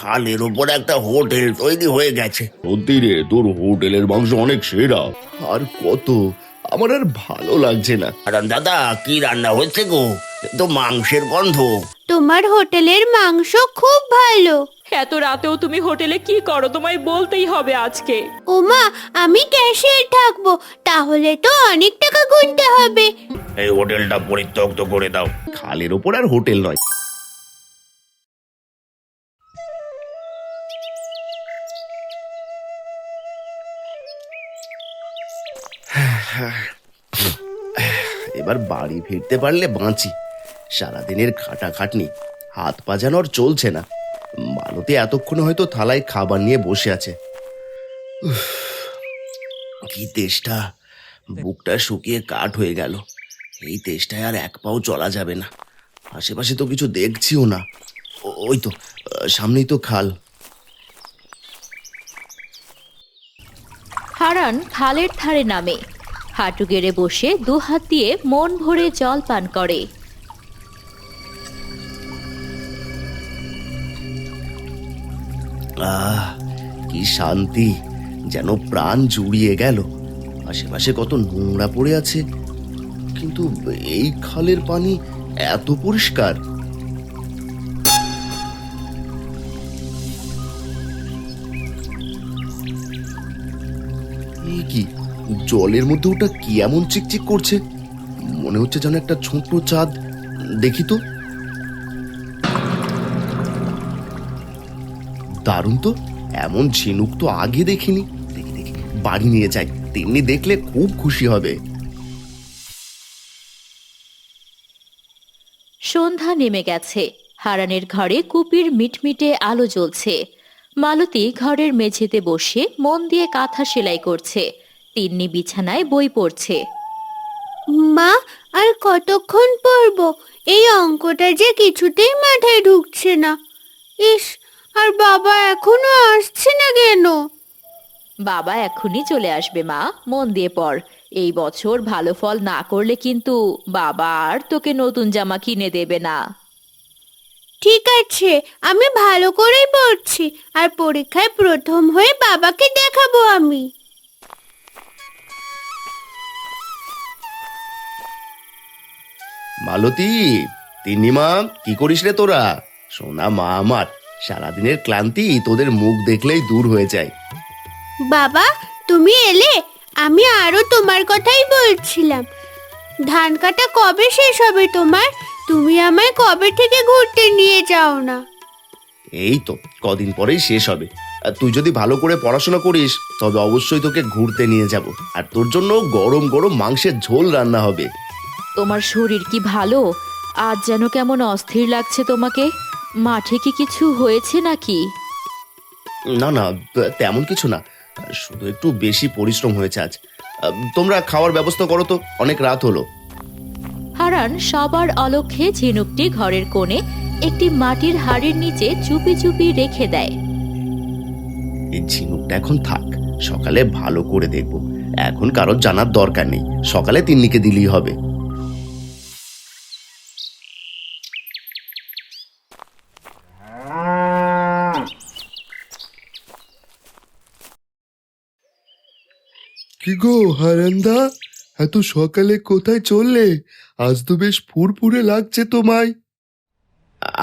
খালের ওপর একটা হোটেল তৈরি হয়ে গেছে। সত্যি রে, তোর হোটেলের মাংস অনেক সেরা। আর কত, আমার আর ভালো লাগছে না। হারান দাদা, কি রান্না হচ্ছে গো? এ তো মাংসের গন্ধ। তোমার হোটেলের মাংস খুব ভালো। এত রাতেও তুমি হোটেলে কি করো? তোমায় বলতেই হবে আজকে। ওমা, আমি ক্যাশিয়ার থাকবো, তাহলে তো অনেক টাকা গুনতে হবে। এই হোটেলটা পরিত্যক্ত করে দাও। খালের ওপর আর হোটেল নয়। এবার বাড়ি ফিরতে পারলে বাঁচি। সারাদিনের খাটাখাটনি, হাত পা যেন আর চলছে না। মালতী এতক্ষণে হয়তো থালায় খাবার নিয়ে বসে আছে। উফ, কি তেষ্টা! বুকটা শুকিয়ে কাঠ হয়ে গেল। এই তেষ্টায় আর এক পাও চলা যাবে না। আশেপাশে তো কিছু দেখছিও না। ওই তো, সামনেই তো খাল। হারান খালের ধারে নামে, হাঁটু গেড়ে বসে দুহাত দিয়ে মন ভরে জল পান করে। আহ, কি শান্তি! যেন প্রাণ জুড়িয়ে গেল। আশেপাশে কত নোংরা পড়ে আছে, কিন্তু এই খালের পানি এত পরিষ্কার। এ কি, জলের মধ্যে ওটা কি এমন চিকচিক করছে? মনে হচ্ছে যেন একটা ছোট্ট চাঁদ। দেখি তো। দারুণ তো! এমন ঝিনুক তো আগে দেখিনি। দেখি দেখি, বাড়ি নিয়ে যাই, তেমনি দেখলে খুব খুশি হবে। সন্ধ্যা নেমে গেছে। হারানের ঘরে কুপির মিটমিটে আলো জ্বলছে। মালতী ঘরের মেঝেতে বসে মন দিয়ে কাঁথা সেলাই করছে। তিন্নি বিছানায় বই পড়ছে। মা, আর কতক্ষণ পড়বো? এই অঙ্কটা যে কিছুতেই মাথায় ঢুকছে না। ইস, আর বাবা এখনো আসছে না কেন? বাবা এখনই চলে আসবে মা, মন দিয়ে পড়। এই বছর ভালো ফল না করলে কিন্তু বাবা আর তোকে নতুন জামা কিনে দেবে না। ঠিক আছে, আমি ভালো করেই পড়ছি, আর পরীক্ষায় প্রথম হয়ে বাবাকে দেখাবো আমি। মালতী, তিন্নিমা, কি করিস রে তোরা? সোনা মা আমার, সারাদিনের ক্লান্তি তোদের মুখ দেখলেই দূর হয়ে যায়। বাবা, তুমি এলে? আমি আরো তোমার কথাই বলছিলাম। ধান কাটা কবে শেষ হবে তোমার? তুমি আমায় কবে থেকে ঘুরতে নিয়ে যাও না? এই তো কদিন পরেই শেষ হবে। আর তুই যদি ভালো করে পড়াশোনা করিস তবে অবশ্যই তোকে ঘুরতে নিয়ে যাব। আর তোর জন্য গরম গরম মাংসের ঝোল রান্না হবে। তোমার শরীর কি ভালো? আজ যেন কেমন অস্থির লাগছে তোমাকে। মাঠে কি কিছু হয়েছে নাকি? না না, তেমন কিছু না, শুধু একটু বেশি পরিশ্রম হয়েছে আজ। তোমরা খাওয়ার ব্যবস্থা করো তো, অনেক রাত হলো। হারান সবার অলক্ষ্যে ঝিনুকটি ঘরের কোণে একটি মাটির হাড়ির নিচে চুপি চুপি রেখে দেয়। এই ঝিনুকটা এখন থাক, সকালে ভালো করে দেখবো। এখন কারোর জানার দরকার নেই, সকালে তিন্নিকে দিলেই হবে। কি গো হারান্দা, এত সকালে কোথায় চললে? আজ তো বেশ ফুরফুরে লাগছে তোমায়।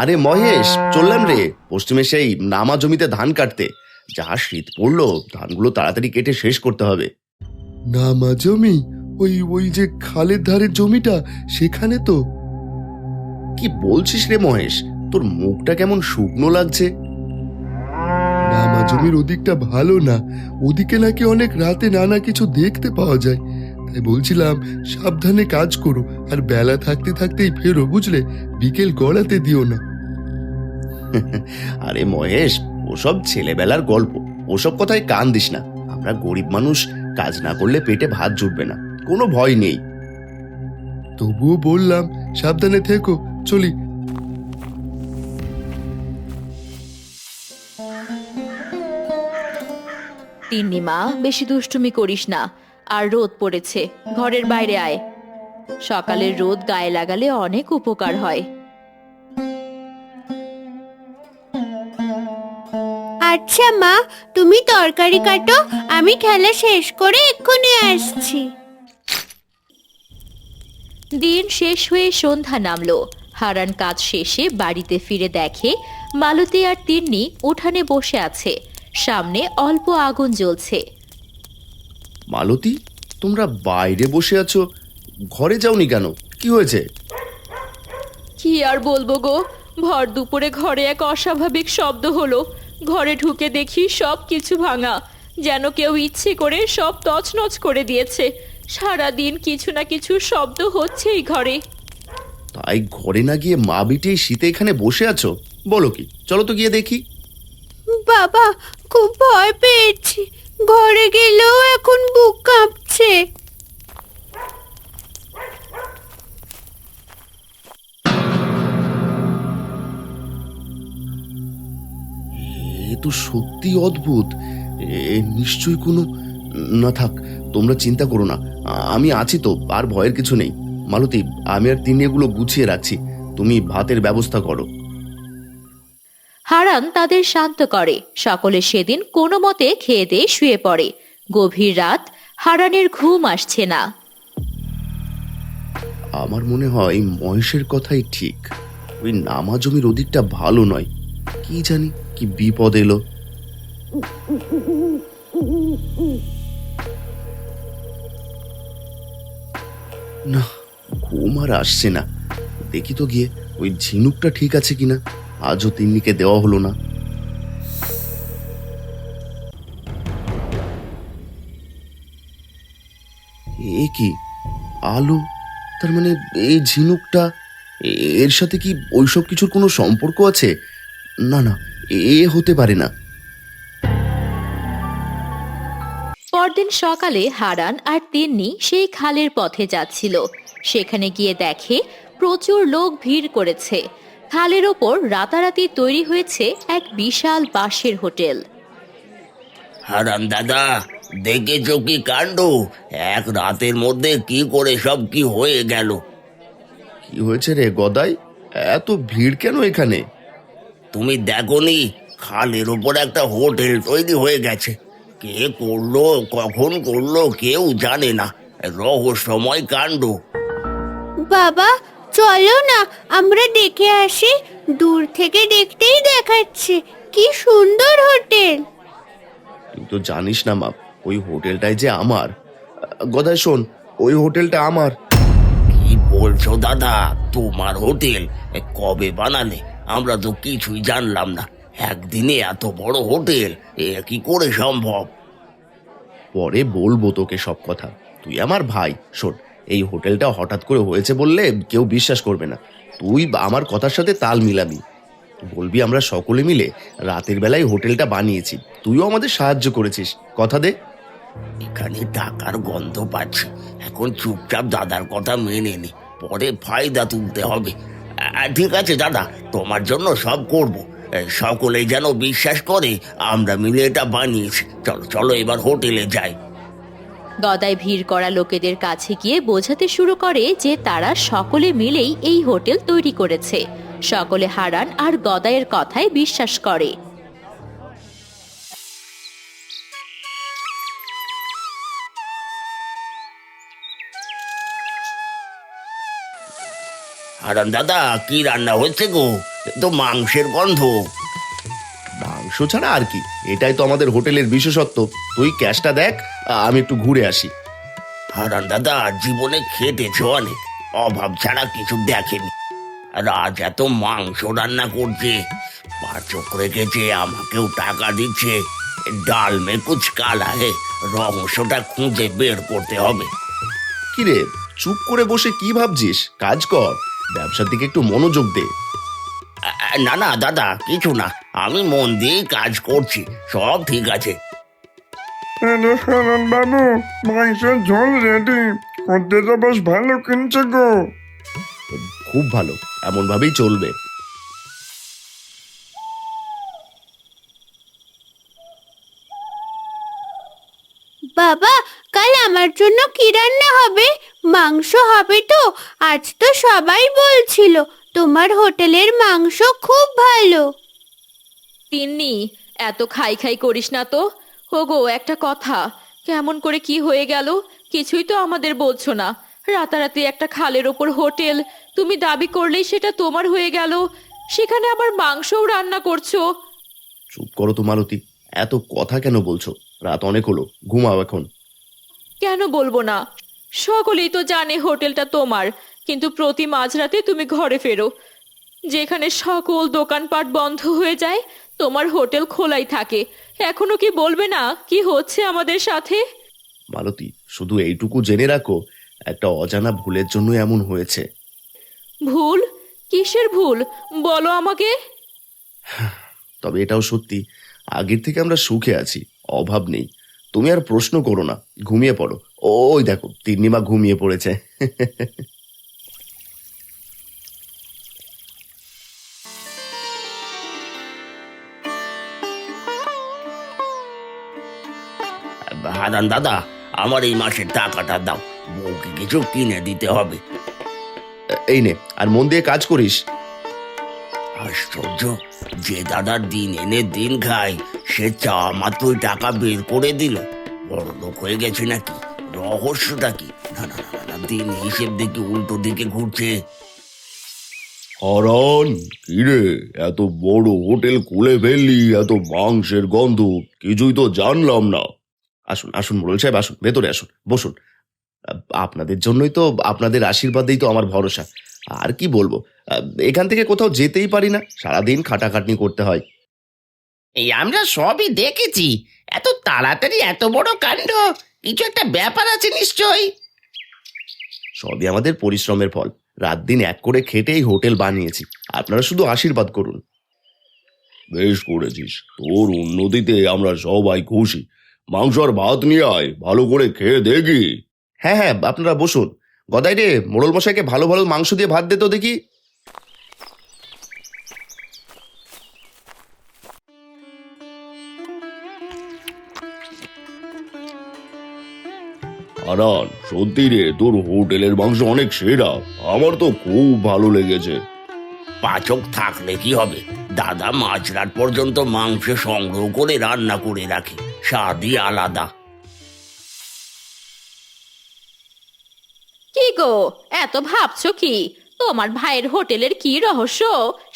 আরে মহেশ, চললাম রে পশ্চিমে সেই নামা জমিতে ধান কাটতে। যা শীত পড়লো, ধানগুলো তাড়াতাড়ি কেটে শেষ করতে হবে। নামা জমি? ওই ওই যে খালের ধারের জমিটা, সেখানে তো? কি বলছিস রে মহেশ, তোর মুখটা কেমন শুকনো লাগছে? নামা জমির ওদিকটা ভালো না, ওদিকে নাকি অনেক রাতে নানা কিছু দেখতে পাওয়া যায়। তাই বলছিলাম সাবধানে কাজ করো, আর বেলা থাকতে থাকতেই ফেরো, বুঝলে? বিকেল গড়াতে দিও না। আরে মহেশ, ওসব ছেলেবেলার গল্প, ওসব কথায় কান দিস না। আমরা গরিব মানুষ, কাজ না করলে পেটে ভাত জুটবে না, কোনো ভয় নেই। তবুও বললাম সাবধানে থেকো, চলি। তিন্নি মা, বেশি দুষ্টুমি করিস না। আর রোদ পড়েছে, ঘরের বাইরে আয়। সকালের রোদ গায়ে লাগালে অনেক উপকার হয়। আচ্ছা মা, তুমি তরকারি কাটো, আমি খেলা শেষ করে এক্ষুনি আসছি। দিন শেষ হয়ে সন্ধ্যা নামলো। হারান কাজ শেষে বাড়িতে ফিরে দেখে মালতী আর তিন্নি উঠানে বসে আছে, সামনে অল্প আগুন জ্বলছে। মালতী, তোমরা বাইরে বসে আছো, ঘরে যাওনি কেন? কি হয়েছে? কি আর বলবো গো, ভর দুপুরে ঘরে এক অস্বাভাবিক শব্দ হলো। ঘরে ঢুকে দেখি সব কিছু ভাঙা, যেন কেউ ইচ্ছে করে সব তছনছ করে দিয়েছে। সারাদিন কিছু না কিছু শব্দ হচ্ছেই ঘরে। তাই ঘরে না গিয়ে মা বিটি শীতে এখানে বসে আছো? বলো কি, চলো তো গিয়ে দেখি। বাবা, খুব ভয় পেয়েছি, ঘরে গেলেও এখন বুক কাঁপছে। এ তো সত্যি অদ্ভুত। এ নিশ্চয়ই কোনো... না থাক, তোমরা চিন্তা করো না, আমি আছি তো, আর ভয়ের কিছু নেই। মালতী, আমি আর তিনি এগুলো গুছিয়ে রাখছি, তুমি ভাতের ব্যবস্থা করো। হারান তাদের শান্ত করে। সকলে সেদিন কোনো মতে খেয়ে দিয়ে শুয়ে পড়ে। গভীর রাত, হারানের ঘুম আসছে না। আমার মনে হয় মহেশের কথাই ঠিক। ওই নামা জমির ওদিকটা ভালো নয়, কি জানি কি বিপদ এলো। না, ঘুম আর আসছে না। দেখি তো গিয়ে ওই ঝিনুকটা ঠিক আছে কিনা, আজও তিন্নিকে দেওয়া হলো না। এ কি আলো? তার মানে এই ঝিনুকটা, এর সাথে কি ওইসব কিছুর কোনো সম্পর্ক আছে? না না, এ হতে পারে না। পরদিন সকালে হারান আর তিন্নি সেই খালের পথে যাচ্ছিল। সেখানে গিয়ে দেখে প্রচুর লোক ভিড় করেছে। খালের ওপর রাতারাতি তৈরি হয়েছে এক বিশাল বাঁশের হোটেল। হারান দাদা, দেখেছো কি কাণ্ড? এক রাতের মধ্যে কি করে সব কি হয়ে গেল? কি হয়েছে রে গদাই? এত ভিড় কেন এখানে? তুমি দেখোনি, খালের ওপর একটা হোটেল তৈরি হয়ে গেছে। কে করলো, কখন করলো, কেউ জানে না। রহস্যময় কাণ্ড। বাবা, চলো না আমরা দেখে আসি। দূর থেকে দেখতেই দেখাচ্ছে কি সুন্দর হোটেল। তুই তো জানিস না মা, ওই হোটেলটাই যে আমার। গদাই শোন, ওই হোটেলটা আমার। কি বলছো দাদা, তোমার হোটেল? কবে বানালে? আমরা তো কিছুই জানলাম না। একদিনে এত বড় হোটেল, এ কি করে সম্ভব? পরে বলবো তোকে সব কথা, তুই আমার ভাই। শোন, এই হোটেলটা হঠাৎ করে হয়েছে বললে কেউ বিশ্বাস করবে না। তুই আমার কথার সাথে তাল মিলাবি, বলবি আমরা সকলে মিলে রাতের বেলায় হোটেলটা বানিয়েছি, তুইও আমাদের সাহায্য করেছিস। কথা দে। এখানে টাকার গন্ধ পাচ্ছি, এখন চুপচাপ দাদার কথা মেনে নি, পরে ফায়দা তুলতে হবে। ঠিক আছে দাদা, তোমার জন্য সব করব। সকলেই যেন বিশ্বাস করে আমরা মিলে এটা বানিয়েছি। চলো চলো, এবার হোটেলে যাই। গদাই ভিড় করা লোকেদের কাছে গিয়ে বোঝাতে শুরু করে যে তারা সকলে মিলেই এই হোটেল তৈরি করেছে। সকলে হারান আর গদাইয়ের কথায় বিশ্বাস করে। হারান দাদা, কি রান্না হচ্ছে গো? এ তো মাংসের গন্ধ। মাংস ছাড়া আর কি, এটাই তো আমাদের হোটেলের বিশেষত্ব। তুই ক্যাশটা দেখ, আমি একটু ঘুরে আসি। হারান দাদা জীবনে খেটেছে অনেক, অভাব ছাড়া কিছু দেখেনি। আর আজ এত মাংস রান্না করছে, পাচক রেখেছে, আমাকেও টাকা দিচ্ছে। ডাল মে কুছ কালা হে, রহস্যটা খুঁজে বের করতে হবে। কিরে, চুপ করে বসে কি ভাবছিস? কাজ কর, ব্যবসার দিকে একটু মনোযোগ দে। না না দাদা, কিছু না, আমি মন দিয়ে কাজ করছি, সব ঠিক আছে। আরে হারান বাবু, মাংসের ঝোল রেডি। হোটেলটা বেশ ভালো কিনছে গো। খুব ভালো, এমন ভাবেই চলবে। বাবা, কাল আমার জন্য কি রান্না হবে? মাংস হবে তো? আজ তো সবাই বলছিল তোমার হোটেলের মাংস খুব ভালো। তিন্নি, এত খাই খাই করিস না তো। ওগো একটা কথা, কেমন করে কি হয়ে গেল কিছুই তো আমাদের বলছো না। রাতারাতি একটা খালের ওপর হোটেল, তুমি দাবি করলেই সেটা তোমার হয়ে গেল, সেখানে আবার মাংসও রান্না করছো। চুপ করো তো মালতী, এত কথা কেন বলছো? রাত অনেক হলো, ঘুমাও এখন। কেন বলবো না? সকলেই তো জানে হোটেলটা তোমার, কিন্তু প্রতি মাঝরাতে তুমি ঘরে ফেরো, যেখানে সকল দোকানপাট বন্ধ হয়ে যায় তোমার হোটেল খোলাই থাকে। এখনো কি বলবে না কি হচ্ছে আমাদের সাথে? মালতী, শুধু এইটুকু জেনে রাখো, একটা অজানা ভুলের জন্য এমন হয়েছে। ভুল? কিসের ভুল বলো আমাকে। তবে এটাও সত্যি, আগের থেকে আমরা সুখে আছি, অভাব নেই। তুমি আর প্রশ্ন করো না, ঘুমিয়ে পড়ো। ওই দেখো তিন্নিমা ঘুমিয়ে পড়েছে। হারান দাদা, আমার এই মাসের টাকাটা দাও, বউকে কিছু কিনে দিতে হবে। এই নে, আর মন দিয়ে কাজ করিস। আশ্চর্য, যে দাদা দিন এনে দিন খায় সে চা মাত্রই টাকা বের করে দিল। বড় লোক হয়ে গেছে নাকি? রহস্যটা কি? না না না না, না, দিন হিসেব দেখি উল্টো দিকে ঘুরছে। হারান, কিরে এত বড় হোটেল খুলে ফেললি, এত মাংসের গন্ধ, কিছুই তো জানলাম না। আসুন আসুন মোড়ল সাহেব, আসুন ভেতরে আসুন, বসুন। আপনাদের জন্যই তো, আপনাদের আশীর্বাদেই তো আমার ভরসা। আর কি বলবো, এখান থেকে কোথাও যেতেই পারি না, সারাদিন খাটাখাটনি করতে হয়। এই আমরা সবই দেখেছি, এত তাড়াতাড়ি এত বড় কাণ্ড, কিছু একটা ব্যাপার আছে নিশ্চয়ই। সবই আমাদের পরিশ্রমের ফল, রাত দিন এক করে খেটেই হোটেল বানিয়েছি, আপনারা শুধু আশীর্বাদ করুন। বেশ করেছিস, তোর উন্নতিতে আমরা সবাই খুশি। মাংস আর ভাত নিয়ে আয়, ভালো করে খেয়ে দেখি। হ্যাঁ হ্যাঁ, আপনারা বসুন। গদাই রে, মোড়ল মশাইকে ভালো ভালো মাংস দিয়ে ভাত দে তো দেখি। হারান, সত্যি রে, তোর হোটেলের মাংস অনেক সেরা, আমার তো খুব ভালো লেগেছে। পাচক থাকলে কি হবে, দাদা মাঝরাত পর্যন্ত মাংস সংগ্রহ করে রান্না করে রাখে, স্বাদই আলাদা। কি গো, এত ভাবছো কি? তোমার ভাইয়ের হোটেলের কি রহস্য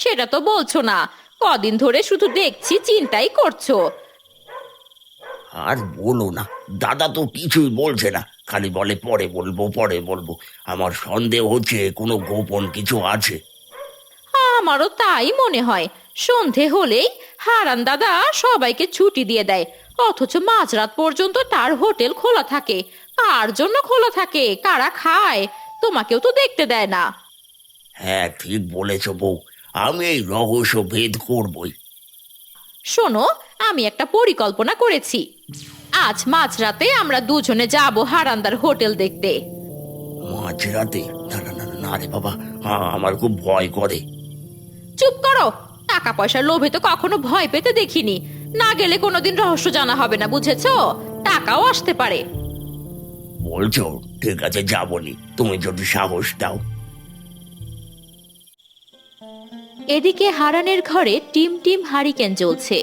সেটা তো বলছো না। কদিন ধরে শুধু দেখছি চিন্তাই করছো। আর বলো না, দাদা তো কিছুই বলছে না, খালি বলে পরে বলবো পরে বলবো। আমার সন্দেহ হচ্ছে কোনো গোপন কিছু আছে। আমারও তাই মনে হয়। সন্ধে হলেই হারান দাদা সবাইকে ছুটি দিয়ে দেয়, অথচ মাঝরাত পর্যন্ত তার হোটেল খোলা থাকে। কার জন্য খোলা থাকে, কারা খায়, তোমাকেও তো দেখতে দেয় না। হ্যাঁ ঠিক বলেছ বউ, আমি এই রহস্য ভেদ করবই। শোনো, আমি একটা পরিকল্পনা করেছি। আজ মাঝরাতে আমরা দুজনে যাব হারান্দার হোটেল দেখতে। মাঝরাতে? না না না না রে বাবা, আমার খুব ভয় করে। চুপ করো, টাকা পয়সার লোভে তো কখনো ভয় পেতে দেখিনি। না গেলে কোনোদিন রহস্য জানা হবে না, বুঝেছো? টাকাও আসতে পারে। বলছো? ঠিক আছে, যাবনি, তুমি যদি সাহস দাও। এদিকে হারানের ঘরে টিম টিম হারিকেন জ্বলছে।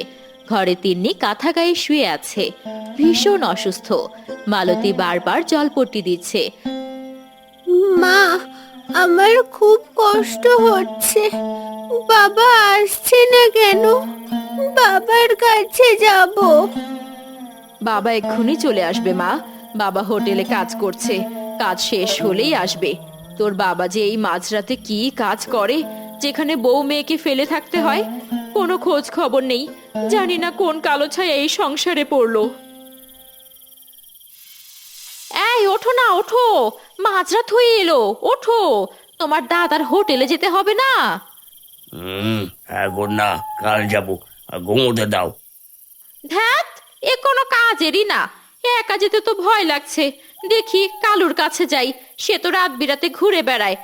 ঘরে তিন্নি কাঁথা গায়ে শুয়ে আছে, ভীষণ অসুস্থ। মালতী বারবার জলপট্টি দিচ্ছে। মা, আমার খুব কষ্ট হচ্ছে। বাবা আসছে না কেন? বাবার কাছে যাব। বাবা এক্ষুনি চলে আসবে মা, বাবা হোটেলে কাজ করছে, কাজ শেষ হলেই আসবে। তোর বাবা যে এই মাঝরাতে কি কাজ করে, যেখানে বউ মেয়েকে ফেলে থাকতে হয়, কোনো খোঁজ খবর নেই। জানি না কোন কালো ছায়া এই সংসারে পড়লো। এই ওঠো না, ওঠো, মাঝরাত হয়ে এলো, ওঠো, তোমার দাদার হোটেলে যেতে হবে না। এখন না, কাল যাবো, ঘুমোতে দাও। ধ্যাত, এ কোনো কাজেরই না। একা যেতে তো ভয় লাগছে। দেখি কালুর কাছে যাই, সে তো রাত বিরাতে ঘুরে বেড়ায়।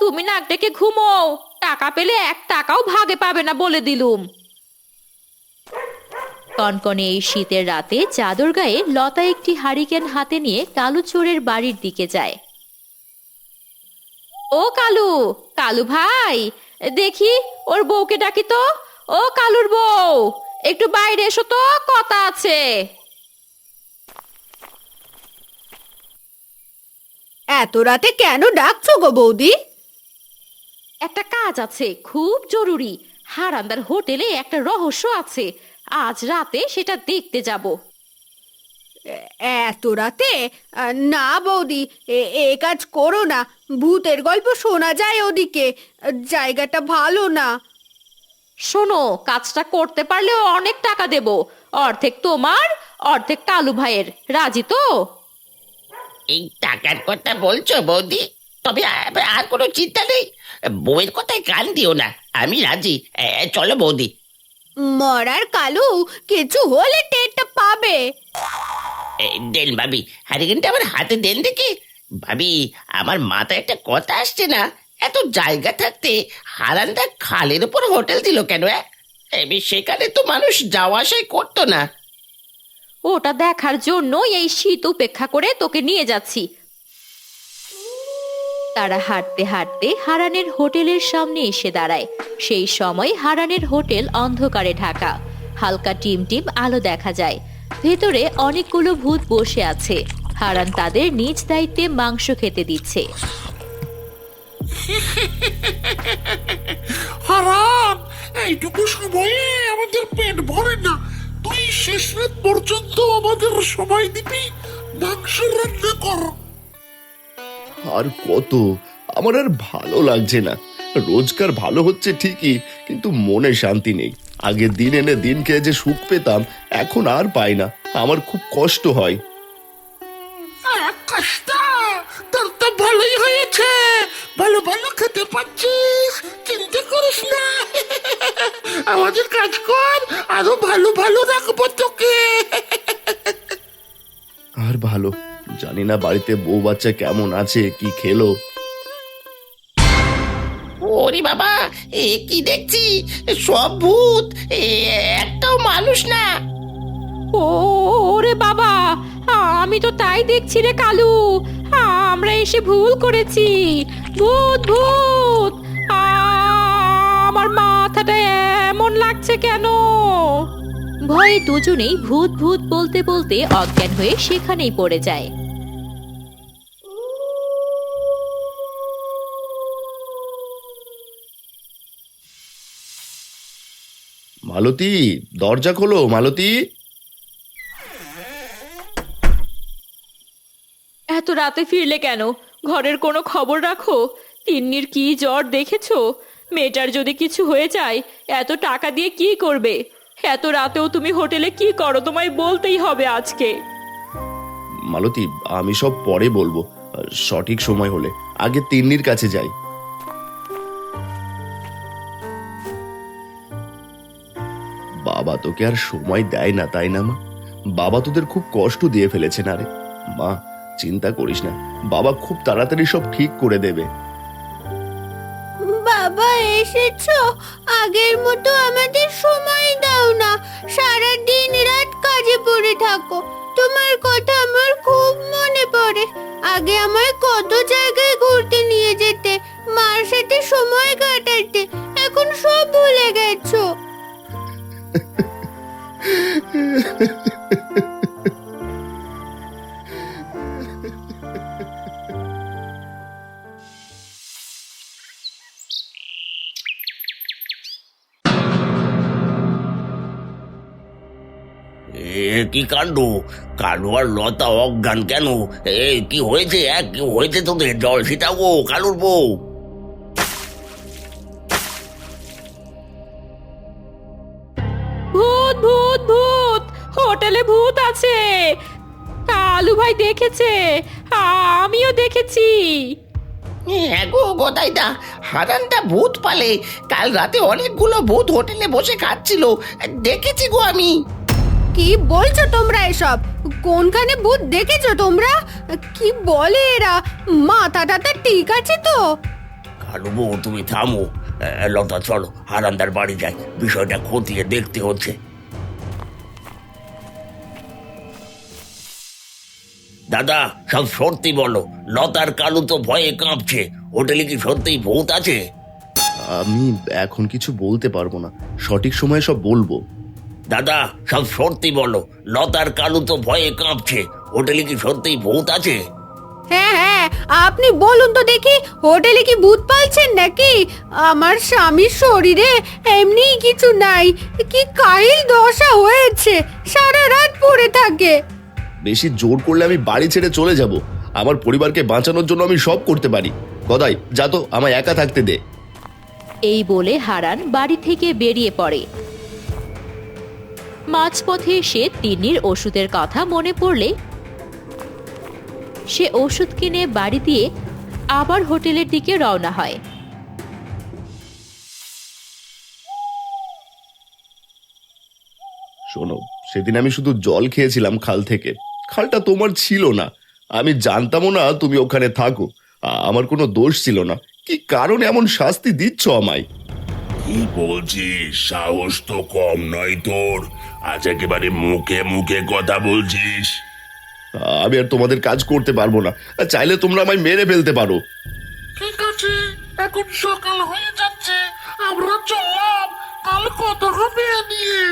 তুমি নাক ডেকে ঘুমোও, টাকা পেলে 1 টাকাও ভাগে পাবে না বলে দিলুম। কনকনে এই শীতের রাতে চাদর গায়ে লতা একটি হারিকেন হাতে নিয়ে কালু চোরের বাড়ির দিকে যায়। ও কালু, কালু ভাই, দেখি ওর বউকে ডাকি তো। ও কালুর বউ, একটু বাইরে এসো তো, কথা আছে। এত রাতে কেন ডাকছো গো বৌদি? একটা কাজ আছে, খুব জরুরি। হারান্দার হোটেলে একটা রহস্য আছে, আজ রাতে সেটা দেখতে যাব। এত রাতে? না বৌদি, এ কাজ করো না। ভূতের গল্প শোনা যায় ওদিকে, জায়গাটা ভালো না। শোনো, কাজটা করতে পারলে অনেক টাকা দেব, অর্ধেক তোমার, অর্ধেক কালু ভাইয়ের। রাজি তো? এই টাকার কথা বলছো বৌদি? তবে আর কোনো চিন্তা নেই, বউয়ের কথায় কান দিও না, আমি রাজি। চলো বৌদি। মরার কালু কিছু হলে টেরটা পাবে। দেন ভাবি, হারিকেনটা আমার হাতে দেন দেখি। ভাবি, আমার মাথায় একটা কথা আসছে না, এত জায়গা থাকতে হারান্দা খালের উপর হোটেল দিল কেন? সেখানে তো মানুষ যাওয়া আসাই করতো না। ওটা দেখার জন্য এই শীত উপেক্ষা করে তোকে নিয়ে যাচ্ছি। তারা হাঁটতে হাঁটতে হারানের হোটেলের সামনে এসে দাঁড়ায়। সেই সময় হারানের হোটেল অন্ধকারে ঢাকা, হালকা টিম টিম আলো দেখা যায়। ভেতরে অনেকগুলো ভূত বসে আছে। হারান তাদের নিজ দায়িত্বে মাংস খেতে দিচ্ছে। হারান, এইটুকু সময়ে আমাদের পেট ভরে না। তুই শেষ রাত পর্যন্ত আমাদের সময় দিবি, মাংস রান্না কর। আর কত, আমার আর ভালো লাগছে না। রোজগার ভালো হচ্ছে ঠিকই, কিন্তু মনে শান্তি নেই। আগে দিন এনে দিন খেয়ে যে সুখ পেতাম, এখন আর পাই না। আমার খুব কষ্ট হয়। আকাশটা তোর তো ভালোই হয়েছে, ভালো ভালো খেতে পাচ্ছিস, চিন্তা করিস না। আমাদের কাজ কর, আরো ভালো ভালো রাখবো তোকে। আর ভালো, জানি না বাড়িতে বউ বাচ্চা কেমন আছে, কি খেলো। ওরে বাবা, কি দেখছি, সব ভূত, একটাও মানুষ না। ওরে বাবা, আমি তো তাই দেখছি রে কালু। আমরা এসে ভুল করেছি। ভূত ভূত, আমার মাথাটা এমন লাগছে কেন? ভয়ে দুজনেই ভূত ভূত বলতে বলতে অজ্ঞান হয়ে সেখানেই পড়ে যায়। মালতী, দরজা খোলো মালতী। এত রাতে ফিরলে কেন? ঘরের কোনো খবর রাখো। তিন্নির কি জ্বর দেখেছো? মেয়েটার যদি কিছু হয়ে যায়, এত টাকা দিয়ে কি করবে? এত রাতেও তুমি হোটেলে কি করো? তোমায় বলতেই হবে আজকে। মালতী, আমি সব পরে বলবো, সঠিক সময় হলে। আগে তিন্নির কাছে যাই। বাবা তোকে আর সময় দেয় না, তাই না মা? বাবা তোদের খুব কষ্ট দিয়ে ফেলেছে না রে। মা, চিন্তা করিস না, বাবা খুব তাড়াতাড়ি সব ঠিক করে দেবে। বাবা এসেছো? আগের মতো আমাদের সময় দাও না, সারা দিন রাত কাজে পড়ে থাকো। তোমার কথা আমার খুব মনে পড়ে। আগে আমায় কত জায়গায় ঘুরতে নিয়ে যেতে, মার সাথে সময় কাটাতে, এখন সব ভুলে গেছো। কি কাণ্ড, কালু আর লতা অজ্ঞান কেন? কি হয়েছে? কি হয়েছে তোদের? জল ছিটাবো কালুর বউ। ভূত ভূত ভূত, হোটেলে ভূত আছে। কালু ভাই দেখেছে, আমিও দেখেছি। হ্যাঁ গো গোদাইদা, হারানটা ভূত পালে। কাল রাতে অনেকগুলো ভূত হোটেলে বসে খাচ্ছিল, দেখেছি গো আমি। কি বলছো তোমরা এসব? কোনখানে ভূত দেখেছো তোমরা? কি বলে এরা? মাথা টাথা ঠিক আছে তো? কালু বউ, তুমি থামো। লতা চলো হারানদার বাড়ি যাই, বিষয়টা খতিয়ে দেখতে হচ্ছে। দাদা, সব সত্যি বলো, লতার কালু তো ভয়ে কাঁপছে। হোটেলে কি সত্যিই ভূত আছে? আমি এখন কিছু বলতে পারবো না, সঠিক সময়ে সব বলবো। দাদা সব সত্যি বলো, লতার কালু তো ভয়ে কাঁপছে। হোটেলে কি সত্যিই ভূত আছে? হ্যাঁ হ্যাঁ, আপনি বলুন তো দেখি, হোটেলে কি ভূত পালছেন নাকি? আমার স্বামীর শরীরে এমনি কিছু নাই, কি কাহিল দশা হয়েছে, সারা রাত পড়ে থাকে। বেশি জোর করলে আমি বাড়ি ছেড়ে চলে যাব। আমার পরিবারকে বাঁচানোর জন্য আমি সব করতে পারি। গদাই, যা তো, আমায় একা থাকতে দে। এই বলে হারান বাড়ি থেকে বেরিয়ে পড়ে। মাঝপথে এসে তিন্নির ওষুধের কথা মনে পড়লে সে ওষুধ কিনে বাড়ি দিয়ে আবার হোটেলের দিকে রওনা হয়। শোনো, সেদিন আমি শুধু জল খেয়েছিলাম খাল থেকে। খালটা তোমার ছিল না, আমি জানতামও না তুমি ওখানে থাকো। আমার কোনো দোষ ছিল না। কি কারণে এমন শাস্তি দিচ্ছ আমায়? কি বলছিস? সাহস তো কম নয় তোর, আজ একেবারে মুখে মুখে কথা বলছিস। আমি আর তোমাদের কাজ করতে পারবো না। চাইলে তোমরা আমায় মেরে ফেলতে পারো। ঠিক আছে, এখন সকাল হয়ে যাচ্ছে, আমরা চললাম, কাল কথা হবে নিয়ে।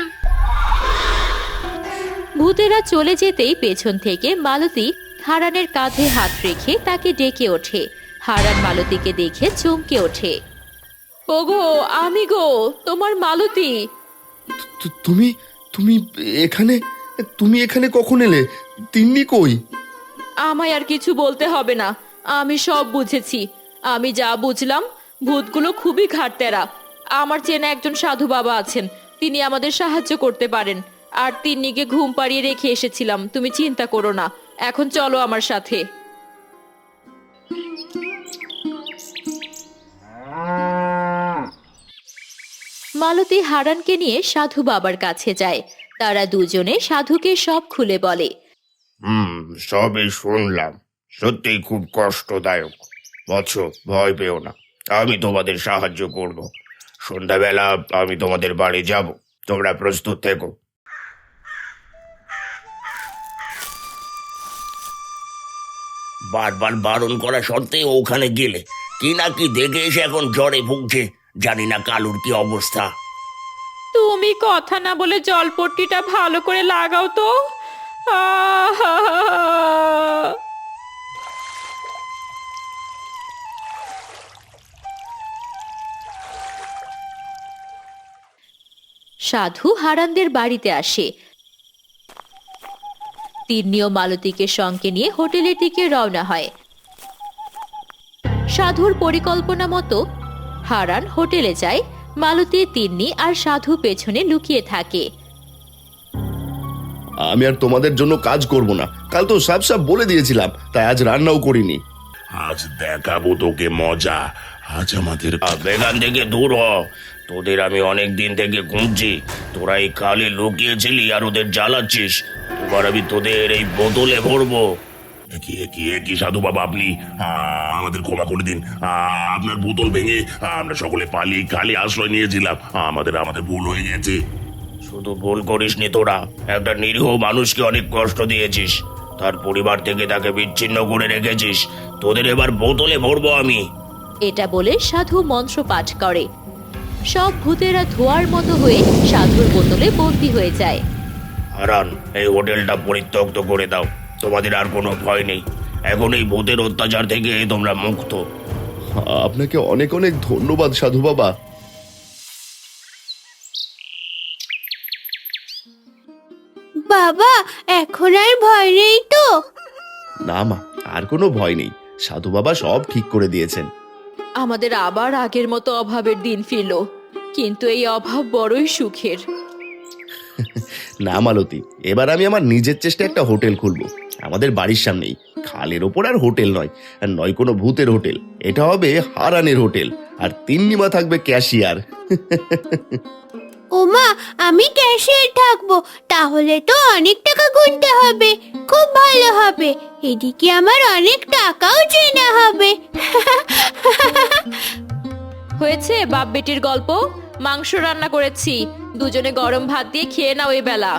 ভূতেরা চলে যেতেই পেছন থেকে মালতী হারানের কাঁধে হাত রেখে তাকে ডেকে ওঠে। হারান মালতীকে দেখে চমকে ওঠে। ওগো, আমি গো, তোমার মালতী। তুমি তুমি এখানে তুমি এখানে কখন এলে? তিন্নি কই? আমায় আর কিছু বলতে হবে না, আমি সব বুঝেছি। আমি যা বুঝলাম, ভূতগুলো খুবই ঘাটতেরা। আমার চেনা একজন সাধু বাবা আছেন, তিনি আমাদের সাহায্য করতে পারেন। আর তিন্নিকে ঘুম পাড়িয়ে রেখে এসেছিলাম, তুমি চিন্তা করো না। এখন চলো আমার সাথে। মালতী হারানকে নিয়ে সাধু বাবার কাছে যায়। তারা দুজনে সাধুকে সব খুলে বলে। সবই শুনলাম, সত্যিই খুব কষ্টদায়ক। বৎস, ভয় পেও না, আমি তোমাদের সাহায্য করব। সন্ধ্যাবেলা আমি তোমাদের বাড়ি যাব, তোমরা প্রস্তুত থেকো। বারবার বারণ করা সত্ত্বেও ওখানে গেলে কি না কি দেখে এসে এখন জ্বরে ভুগছে। জানি না কালুর কি অবস্থা। তুমি কথা না বলে জলপট্টিটা ভালো করে লাগাও তো। আহা! সাধু হারানদের বাড়িতে আসে। তিন্নিও মালতীকে সঙ্গে নিয়ে হোটেলের দিকে রওনা হয়। সাধুর পরিকল্পনা মতো হারান হোটেলে যায়। মালতী, তিন্নি আর সাধু পেছনে লুকিয়ে থাকে। আমি আর তোমাদের জন্য কাজ করব না। কাল তো সাপ সাপ বলে দিয়েছিলাম, তাই আজ রান্নাও করিনি। আজ দেখাবো তোকে মজা। আজ আমাদের এখান থেকে দূর হ। তোদের আমি অনেক দিন থেকে খুঁজছি। তোরা এই কালে লুকিয়েছিলি আর ওদের জ্বালাচ্ছিস। এবার আমি তোদের এই বোতলে ভরবো। কি সাধু বাবা, আপনি আমাদের ক্ষমা করে দিন। আপনার বোতল ভেঙে আমরা সকলে পালিয়ে কালে আশ্রয় নিয়েছিলাম। আমাদের ভুল হয়ে গেছে। শুধু ভুল করিসনি তোরা, একটা নিরীহ মানুষকে অনেক কষ্ট দিয়েছিস। তার পরিবার থেকে তাকে বিচ্ছিন্ন করে রেখেছিস। তোদের এবার বোতলে ভরবো আমি। এটা বলে সাধু মন্ত্র পাঠ করে। সব ভূতেরা ধোঁয়ার মতো হয়ে সাধুর বোতলে বন্দী হয়ে যায়। হারান, এই হোটেলটা পরিত্যক্ত করে দাও। তোমাদের আর কোনো ভয় নেই। এখন এই ভূতের অত্যাচার থেকে তোমরা মুক্ত। আপনাকে অনেক অনেক ধন্যবাদ সাধু বাবা। বাবা, এখন আর ভয় নেই তো? না মা, আর কোনো ভয় নেই। সাধু বাবা সব ঠিক করে দিয়েছেন। আমাদের আবার আগের মতো অভাবের দিন ফিরল, কিন্তু এই অভাব বড়ই সুখের। না মালতী, এবার আমি আমার নিজের চেষ্টা একটা হোটেল খুলবো আমাদের বাড়ির সামনেই। খালের ওপর আর হোটেল নয়, আর নয় কোনো ভূতের হোটেল। এটা হবে হারানের হোটেল, আর তিন্নিমা থাকবে ক্যাশিয়ার। ওমা, আমি ক্যাশিয়ার থাকবো, তাহলে তো অনেক টাকা গুনতে হবে। খুব ভালো হবে, এদিকে আমার অনেক টাকাও চেনা হবে। হয়েছে বাপ বেটির গল্প। মাংস রান্না করেছি, দুজনে গরম ভাত দিয়ে খেয়ে নাও এই বেলা।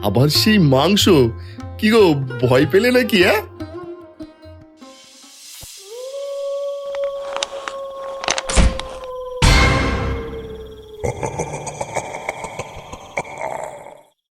আবার সেই মাংস? কি গো, ভয় পেলে নাকি?